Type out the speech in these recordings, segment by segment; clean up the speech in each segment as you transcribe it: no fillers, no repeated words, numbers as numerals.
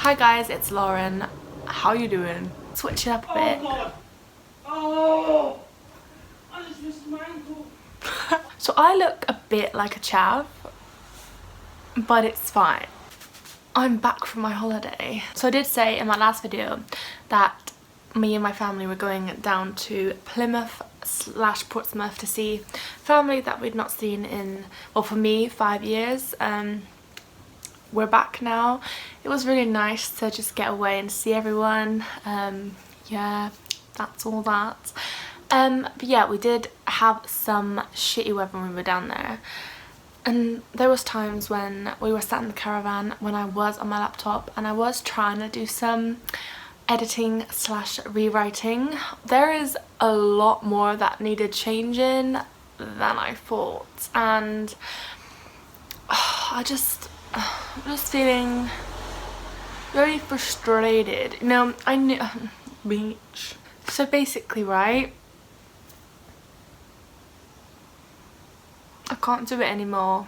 Hi guys, it's Lauren. How you doing? Switch it up a bit. Oh god! Oh! I just missed my ankle. So I look a bit like a chav, but it's fine. I'm back from my holiday. So I did say in my last video that me and my family were going down to Plymouth / Portsmouth to see family that we'd not seen in, well, for me, 5 years. We're back now. It was really nice to just get away and see everyone. Yeah, that's all that. But yeah, we did have some shitty weather when we were down there. And there was times when we were sat in the caravan when I was on my laptop and I was trying to do some editing / rewriting. There is a lot more that needed changing than I thought, and I'm just feeling very frustrated. You know, I knew beach. So basically, right, I can't do it anymore.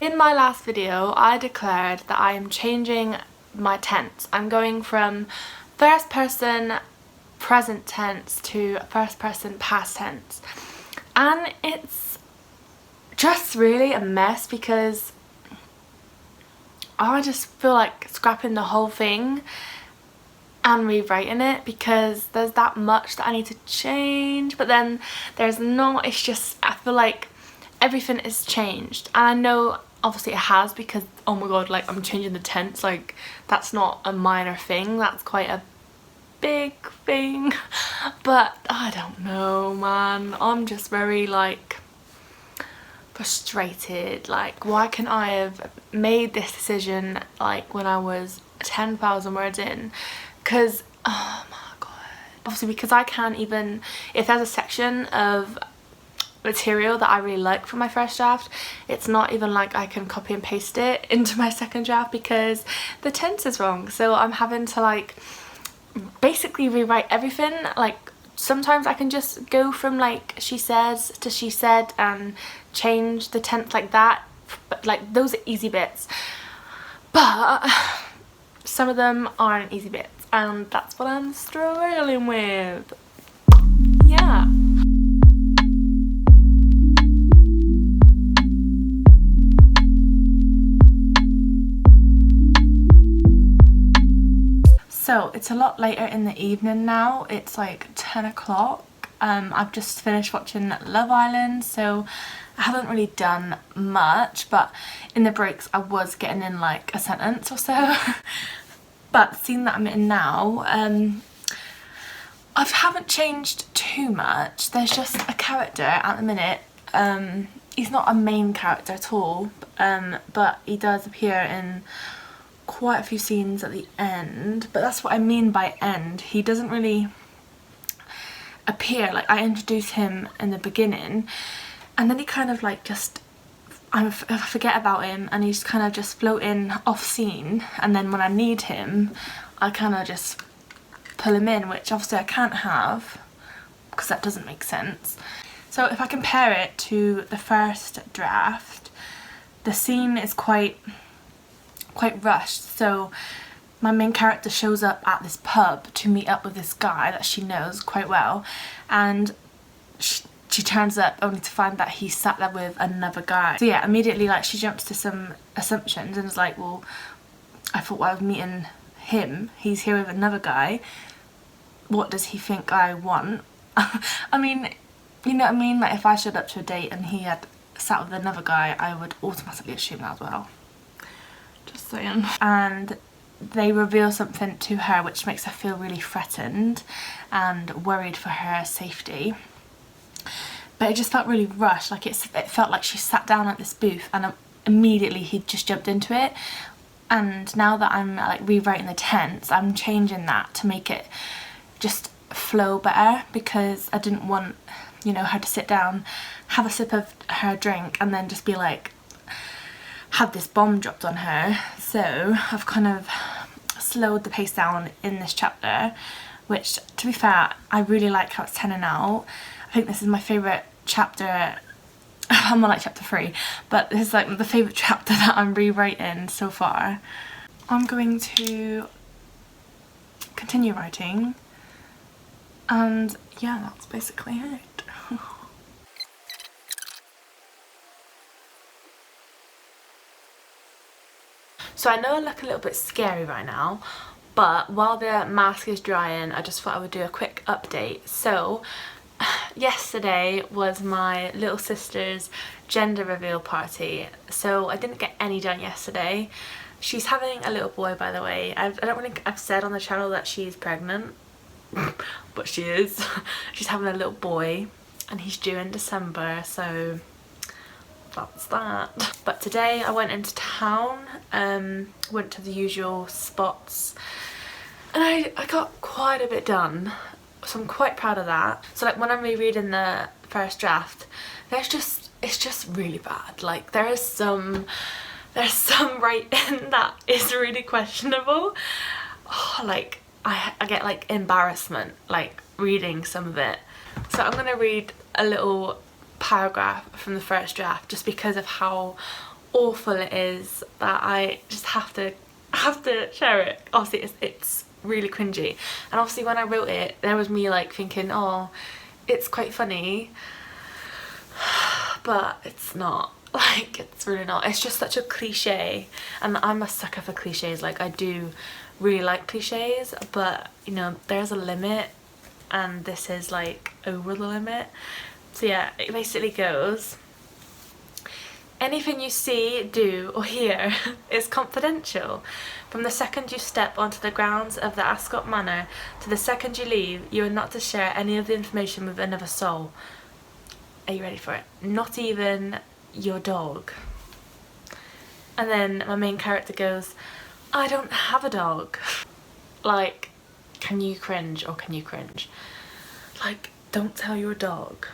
In my last video, I declared that I am changing my tense. I'm going from first person present tense to first person past tense. And it's just really a mess because I just feel like scrapping the whole thing and rewriting it because there's that much that I need to change, but then there's not. It's just, I feel like everything is changed, and I know obviously it has because, oh my god, like I'm changing the tense, like that's not a minor thing, that's quite a big thing. But I don't know, man, I'm just very like frustrated. Like, why can't I have made this decision like when I was 10,000 words in? Because, oh my god, obviously because I can't even, if there's a section of material that I really like from my first draft, it's not even like I can copy and paste it into my second draft because the tense is wrong. So I'm having to like basically rewrite everything. Like sometimes I can just go from like she says to she said and change the tense like that, but like those are easy bits, but some of them aren't easy bits, and that's what I'm struggling with. Yeah. So it's a lot later in the evening now. It's like 10 o'clock. I've just finished watching Love Island, so I haven't really done much, but in the breaks I was getting in like a sentence or so. But the scene that I'm in now, I haven't changed too much. There's just a character at the minute. He's not a main character at all, but he does appear in quite a few scenes at the end, but that's what I mean by end. He doesn't really appear, like I introduce him in the beginning and then he kind of like just, I forget about him and he's kind of just floating off scene, and then when I need him I kind of just pull him in, which obviously I can't have because that doesn't make sense. So if I compare it to the first draft, the scene is quite rushed. So my main character shows up at this pub to meet up with this guy that she knows quite well, and she turns up only to find that he's sat there with another guy. So yeah, immediately like she jumps to some assumptions and is like, well, I thought I was meeting him, he's here with another guy, what does he think I want? I mean, you know what I mean, like if I showed up to a date and he had sat with another guy, I would automatically assume that as well. Just saying. And they reveal something to her which makes her feel really threatened and worried for her safety. But it just felt really rushed. Like it felt like she sat down at this booth and immediately he just jumped into it. And now that I'm like rewriting the tense, I'm changing that to make it just flow better, because I didn't want, you know, her to sit down, have a sip of her drink and then just be like, had this bomb dropped on her. So I've kind of slowed the pace down in this chapter, which to be fair I really like how it's turning out. I think this is my favourite chapter. I'm on like chapter 3, but this is like the favourite chapter that I'm rewriting so far. I'm going to continue writing. And yeah, that's basically it. So I know I look a little bit scary right now, but while the mask is drying, I just thought I would do a quick update. So yesterday was my little sister's gender reveal party, so I didn't get any done yesterday. She's having a little boy, by the way. I don't think I've said on the channel that she's pregnant, but she is. She's having a little boy and he's due in December, so that's that. But today I went into town, went to the usual spots, and I got quite a bit done, so I'm quite proud of that. So like when I'm rereading the first draft, it's just really bad. Like there's some writing that is really questionable. Oh, like I get like embarrassment like reading some of it. So I'm gonna read a little paragraph from the first draft just because of how awful it is that I just have to share it. Obviously it's really cringy, and obviously when I wrote it there was me like thinking, oh, it's quite funny, but it's not. Like it's really not. It's just such a cliche, and I'm a sucker for cliches. Like I do really like cliches, but you know there's a limit, and this is like over the limit. So yeah, it basically goes: anything you see, do or hear is confidential. From the second you step onto the grounds of the Ascot Manor to the second you leave, you are not to share any of the information with another soul. Are you ready for it? Not even your dog. And then my main character goes, I don't have a dog. Like, can you cringe or can you cringe? Like, don't tell your dog.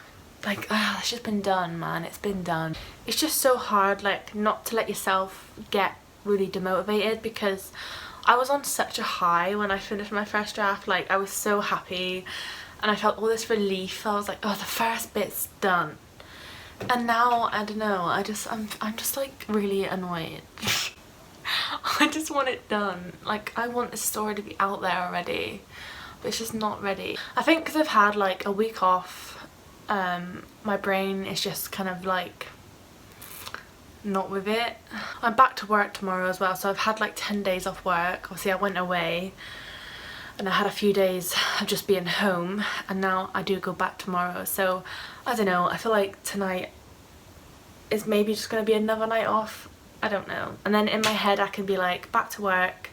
Like, it's just been done, man. It's been done. It's just so hard, like, not to let yourself get really demotivated, because I was on such a high when I finished my first draft. Like, I was so happy and I felt all this relief. I was like, oh, the first bit's done. And now, I don't know, I'm just like really annoyed. I just want it done. Like, I want this story to be out there already, but it's just not ready. I think because I've had like a week off, my brain is just kind of like not with it. I'm back to work tomorrow as well, so I've had like 10 days off work. Obviously I went away and I had a few days of just being home, and now I do go back tomorrow. So I don't know, I feel like tonight is maybe just going to be another night off. I don't know. And then in my head I can be like, back to work,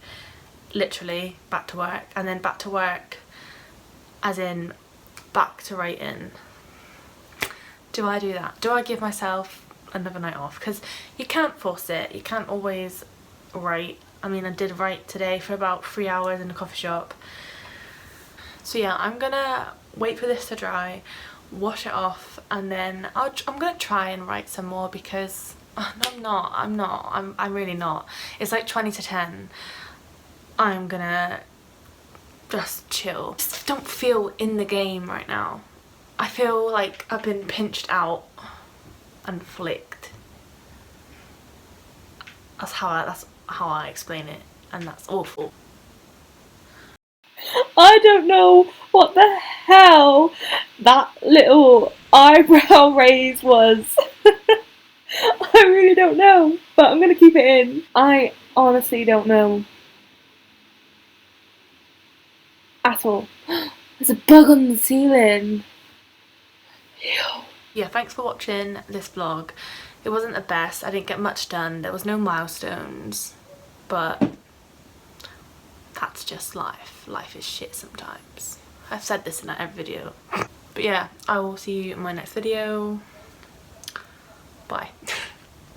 literally back to work, and then back to work as in back to writing. Do I do that? Do I give myself another night off? Because you can't force it. You can't always write. I mean, I did write today for about 3 hours in a coffee shop. So yeah, I'm gonna wait for this to dry, wash it off, and then I'm gonna try and write some more, because no, I'm really not. It's like 20 to 10. I'm gonna just chill. Just don't feel in the game right now. I feel like I've been pinched out and flicked. That's how I explain it, and that's awful. I don't know what the hell that little eyebrow raise was. I really don't know, but I'm gonna keep it in. I honestly don't know at all. There's a bug on the ceiling. Yeah, thanks for watching this vlog. It wasn't the best. I didn't get much done. There was no milestones, but that's just life. Life is shit sometimes. I've said this in every video. But yeah, I will see you in my next video. Bye.